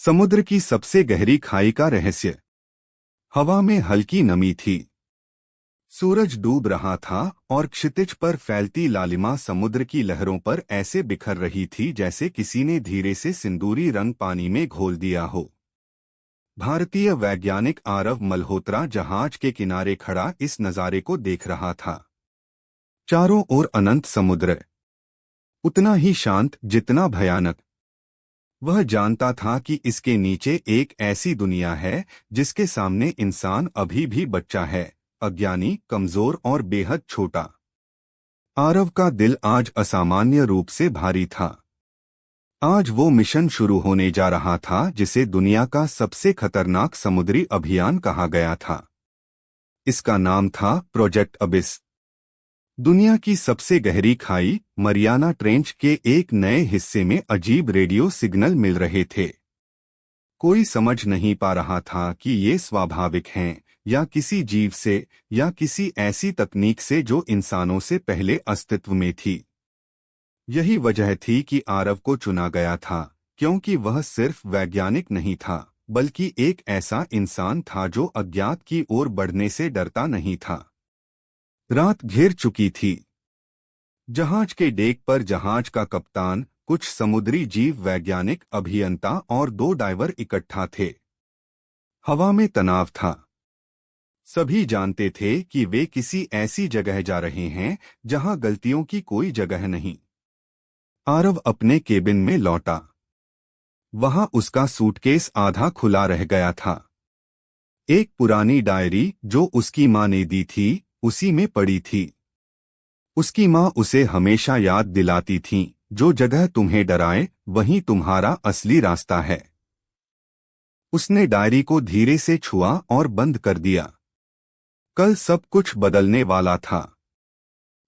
समुद्र की सबसे गहरी खाई का रहस्य। हवा में हल्की नमी थी। सूरज डूब रहा था और क्षितिज पर फैलती लालिमा समुद्र की लहरों पर ऐसे बिखर रही थी जैसे किसी ने धीरे से सिंदूरी रंग पानी में घोल दिया हो। भारतीय वैज्ञानिक आरव मल्होत्रा जहाज के किनारे खड़ा इस नज़ारे को देख रहा था। चारों ओर अनंत समुद्र, उतना ही शांत जितना भयानक। वह जानता था कि इसके नीचे एक ऐसी दुनिया है जिसके सामने इंसान अभी भी बच्चा है, अज्ञानी, कमजोर और बेहद छोटा। आरव का दिल आज असामान्य रूप से भारी था। आज वो मिशन शुरू होने जा रहा था जिसे दुनिया का सबसे खतरनाक समुद्री अभियान कहा गया था। इसका नाम था प्रोजेक्ट अबिस। दुनिया की सबसे गहरी खाई मरियाना ट्रेंच के एक नए हिस्से में अजीब रेडियो सिग्नल मिल रहे थे। कोई समझ नहीं पा रहा था कि ये स्वाभाविक हैं या किसी जीव से या किसी ऐसी तकनीक से जो इंसानों से पहले अस्तित्व में थी। यही वजह थी कि आरव को चुना गया था, क्योंकि वह सिर्फ वैज्ञानिक नहीं था बल्कि एक ऐसा इंसान था जो अज्ञात की ओर बढ़ने से डरता नहीं था। रात घिर चुकी थी। जहाज के डेक पर जहाज का कप्तान, कुछ समुद्री जीव वैज्ञानिक, अभियंता और 2 डाइवर इकट्ठा थे। हवा में तनाव था। सभी जानते थे कि वे किसी ऐसी जगह जा रहे हैं जहां गलतियों की कोई जगह नहीं। आरव अपने केबिन में लौटा। वहां उसका सूटकेस आधा खुला रह गया था। एक पुरानी डायरी जो उसकी मां ने दी थी उसी में पड़ी थी। उसकी मां उसे हमेशा याद दिलाती थीं, जो जगह तुम्हें डराए वहीं तुम्हारा असली रास्ता है। उसने डायरी को धीरे से छुआ और बंद कर दिया। कल सब कुछ बदलने वाला था।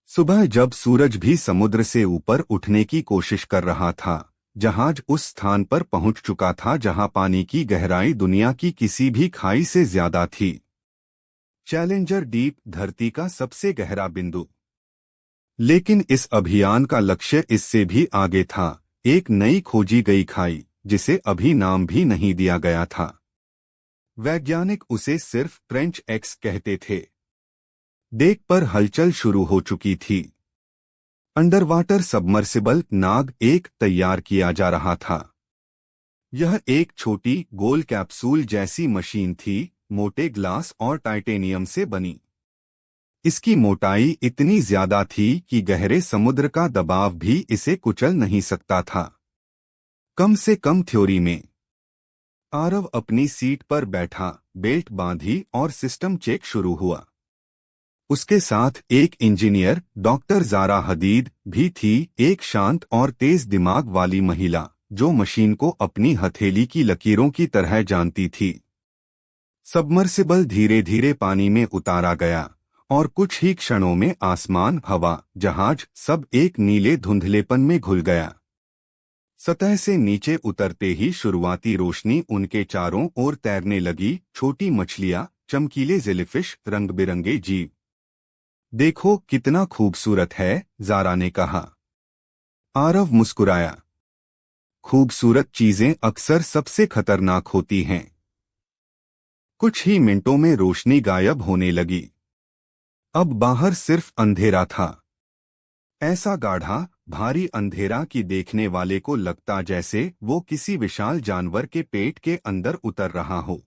सुबह जब सूरज भी समुद्र से ऊपर उठने की कोशिश कर रहा था, जहाज उस स्थान पर पहुंच चुका था जहां पानी की गहराई दुनिया की किसी भी खाई से ज्यादा थी। चैलेंजर डीप, धरती का सबसे गहरा बिंदु। लेकिन इस अभियान का लक्ष्य इससे भी आगे था, एक नई खोजी गई खाई जिसे अभी नाम भी नहीं दिया गया था। वैज्ञानिक उसे सिर्फ ट्रेंच एक्स कहते थे। डेक पर हलचल शुरू हो चुकी थी। अंडरवाटर सबमर्सिबल नाग एक तैयार किया जा रहा था। यह एक छोटी गोल कैप्सूल जैसी मशीन थी, मोटे ग्लास और टाइटेनियम से बनी। इसकी मोटाई इतनी ज्यादा थी कि गहरे समुद्र का दबाव भी इसे कुचल नहीं सकता था, कम से कम थ्योरी में। आरव अपनी सीट पर बैठा, बेल्ट बांधी और सिस्टम चेक शुरू हुआ। उसके साथ एक इंजीनियर, डॉक्टर ज़ारा हदीद, भी थी, एक शांत और तेज दिमाग वाली महिला जो मशीन को अपनी हथेली की लकीरों की तरह जानती थी। सबमर्सिबल धीरे धीरे पानी में उतारा गया और कुछ ही क्षणों में आसमान, हवा, जहाज सब एक नीले धुंधलेपन में घुल गया। सतह से नीचे उतरते ही शुरुआती रोशनी उनके चारों ओर तैरने लगी, छोटी मछलियां, चमकीले जेलीफिश, रंग बिरंगे जीव। देखो कितना खूबसूरत है, ज़ारा ने कहा। आरव मुस्कुराया। खूबसूरत चीजें अक्सर सबसे खतरनाक होती हैं। कुछ ही मिनटों में रोशनी गायब होने लगी। अब बाहर सिर्फ अंधेरा था। ऐसा गाढ़ा, भारी अंधेरा कि देखने वाले को लगता जैसे वो किसी विशाल जानवर के पेट के अंदर उतर रहा हो।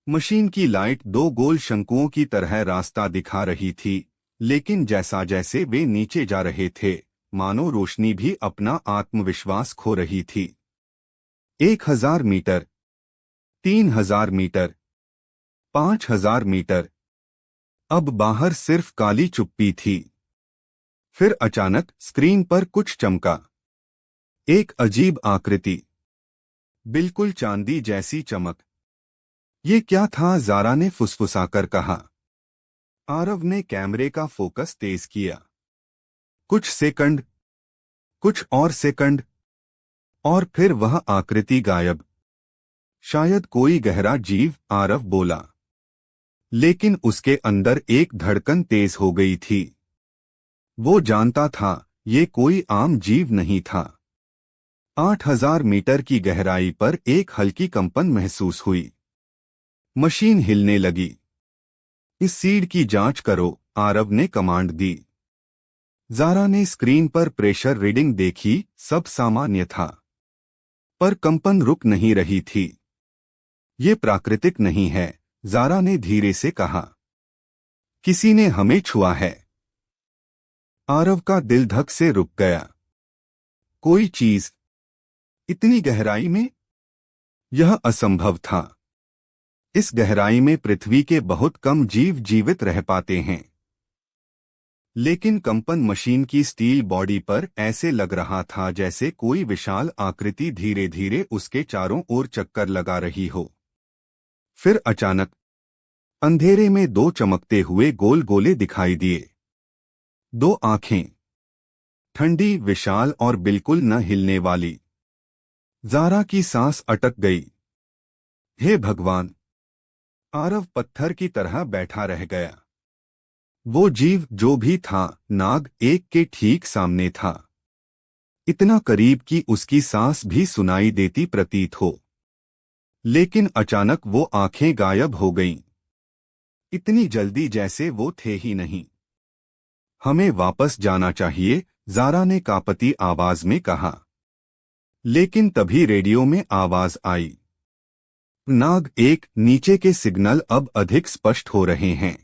मशीन की लाइट 2 गोल शंकुओं की तरह रास्ता दिखा रही थी, लेकिन जैसा जैसे वे नीचे जा रहे थे, मानो रोशनी भी अपना आत्मविश्वास खो रही थी। 1000 मीटर, 3000 मीटर, 5000 मीटर। अब बाहर सिर्फ काली चुप्पी थी। फिर अचानक स्क्रीन पर कुछ चमका। एक अजीब आकृति, बिल्कुल चांदी जैसी चमक। ये क्या था? ज़ारा ने फुसफुसाकर कहा। आरव ने कैमरे का फोकस तेज किया। कुछ सेकंड, कुछ और सेकंड, और फिर वह आकृति गायब। शायद कोई गहरा जीव, आरव बोला। लेकिन उसके अंदर एक धड़कन तेज हो गई थी। वो जानता था ये कोई आम जीव नहीं था। 8,000 मीटर की गहराई पर एक हल्की कंपन महसूस हुई। मशीन हिलने लगी। इस सीड की जांच करो, आरव ने कमांड दी। ज़ारा ने स्क्रीन पर प्रेशर रीडिंग देखी, सब सामान्य था। पर कंपन रुक नहीं रही थी। ये प्राकृतिक नहीं है, ज़ारा ने धीरे से कहा। किसी ने हमें छुआ है। आरव का दिल धक से रुक गया। कोई चीज इतनी गहराई में? यह असंभव था। इस गहराई में पृथ्वी के बहुत कम जीव जीवित रह पाते हैं। लेकिन कंपन मशीन की स्टील बॉडी पर ऐसे लग रहा था जैसे कोई विशाल आकृति धीरे धीरे उसके चारों ओर चक्कर लगा रही हो। फिर अचानक अंधेरे में दो चमकते हुए गोल गोले दिखाई दिए। दो आंखें, ठंडी, विशाल और बिल्कुल न हिलने वाली। ज़ारा की सांस अटक गई। हे भगवान! आरव पत्थर की तरह बैठा रह गया। वो जीव जो भी था, नाग एक के ठीक सामने था। इतना करीब कि उसकी सांस भी सुनाई देती प्रतीत हो। लेकिन अचानक वो आंखें गायब हो गईं। इतनी जल्दी जैसे वो थे ही नहीं। हमें वापस जाना चाहिए, ज़ारा ने कांपती आवाज में कहा। लेकिन तभी रेडियो में आवाज आई। नाग एक, नीचे के सिग्नल अब अधिक स्पष्ट हो रहे हैं।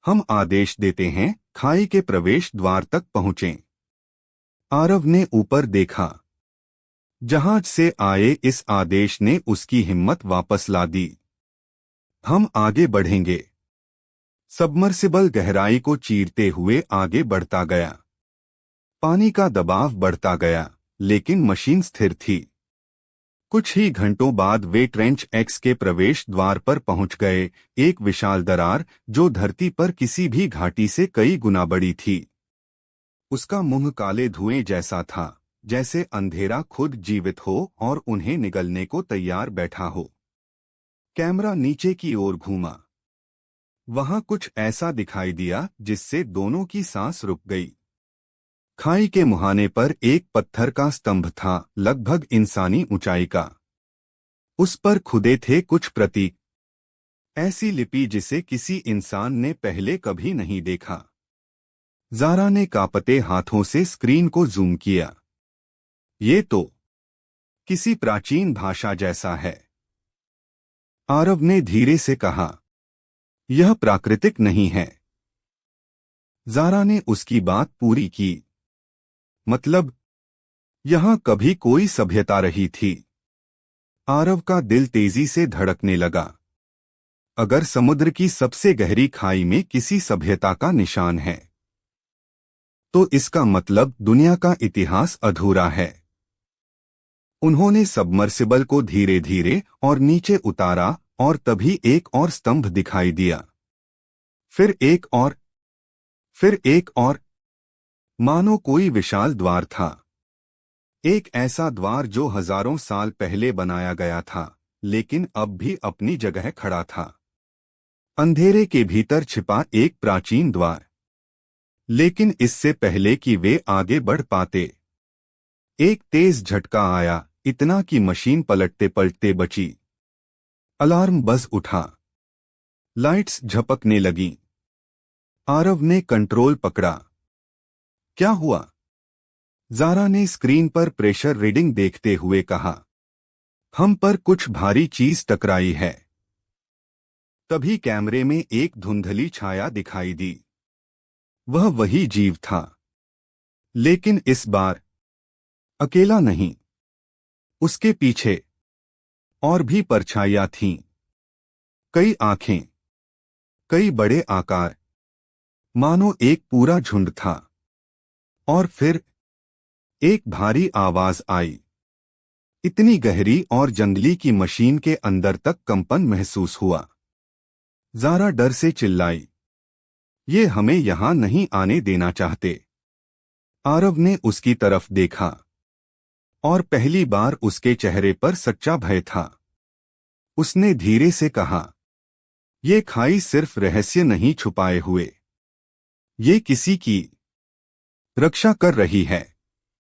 हम आदेश देते हैं, खाई के प्रवेश द्वार तक पहुंचें। आरव ने ऊपर देखा। जहाज से आए इस आदेश ने उसकी हिम्मत वापस ला दी। हम आगे बढ़ेंगे। सबमर्सिबल गहराई को चीरते हुए आगे बढ़ता गया। पानी का दबाव बढ़ता गया, लेकिन मशीन स्थिर थी। कुछ ही घंटों बाद वे ट्रेंच एक्स के प्रवेश द्वार पर पहुंच गए, एक विशाल दरार जो धरती पर किसी भी घाटी से कई गुना बड़ी थी। उसका मुंह काले धुएं जैसा था, जैसे अंधेरा खुद जीवित हो और उन्हें निगलने को तैयार बैठा हो। कैमरा नीचे की ओर घूमा। वहां कुछ ऐसा दिखाई दिया जिससे दोनों की सांस रुक गई। खाई के मुहाने पर एक पत्थर का स्तंभ था, लगभग इंसानी ऊंचाई का। उस पर खुदे थे कुछ प्रतीक, ऐसी लिपि जिसे किसी इंसान ने पहले कभी नहीं देखा। ज़ारा ने कांपते हाथों से स्क्रीन को जूम किया। ये तो किसी प्राचीन भाषा जैसा है। आरव ने धीरे से कहा, यह प्राकृतिक नहीं है। ज़ारा ने उसकी बात पूरी की। मतलब, यहां कभी कोई सभ्यता रही थी। आरव का दिल तेजी से धड़कने लगा। अगर समुद्र की सबसे गहरी खाई में किसी सभ्यता का निशान है, तो इसका मतलब दुनिया का इतिहास अधूरा है। उन्होंने सबमर्सिबल को धीरे धीरे और नीचे उतारा और तभी एक और स्तंभ दिखाई दिया। फिर एक और, फिर एक और। मानो कोई विशाल द्वार था। एक ऐसा द्वार जो हजारों साल पहले बनाया गया था, लेकिन अब भी अपनी जगह खड़ा था। अंधेरे के भीतर छिपा एक प्राचीन द्वार। लेकिन इससे पहले कि वे आगे बढ़ पाते, एक तेज झटका आया, इतना कि मशीन पलटते पलटते बची। अलार्म बज उठा। लाइट्स झपकने लगीं। आरव ने कंट्रोल पकड़ा। क्या हुआ? ज़ारा ने स्क्रीन पर प्रेशर रीडिंग देखते हुए कहा। हम पर कुछ भारी चीज टकराई है। तभी कैमरे में एक धुंधली छाया दिखाई दी। वह वही जीव था, लेकिन इस बार अकेला नहीं। उसके पीछे और भी परछाइयां थीं। कई आंखें, कई बड़े आकार, मानो एक पूरा झुंड था। और फिर एक भारी आवाज आई, इतनी गहरी और जंगली कि मशीन के अंदर तक कंपन महसूस हुआ। ज़ारा डर से चिल्लाई, ये हमें यहां नहीं आने देना चाहते। आरव ने उसकी तरफ देखा और पहली बार उसके चेहरे पर सच्चा भय था। उसने धीरे से कहा, ये खाई सिर्फ रहस्य नहीं छुपाए हुए, ये किसी की रक्षा कर रही है।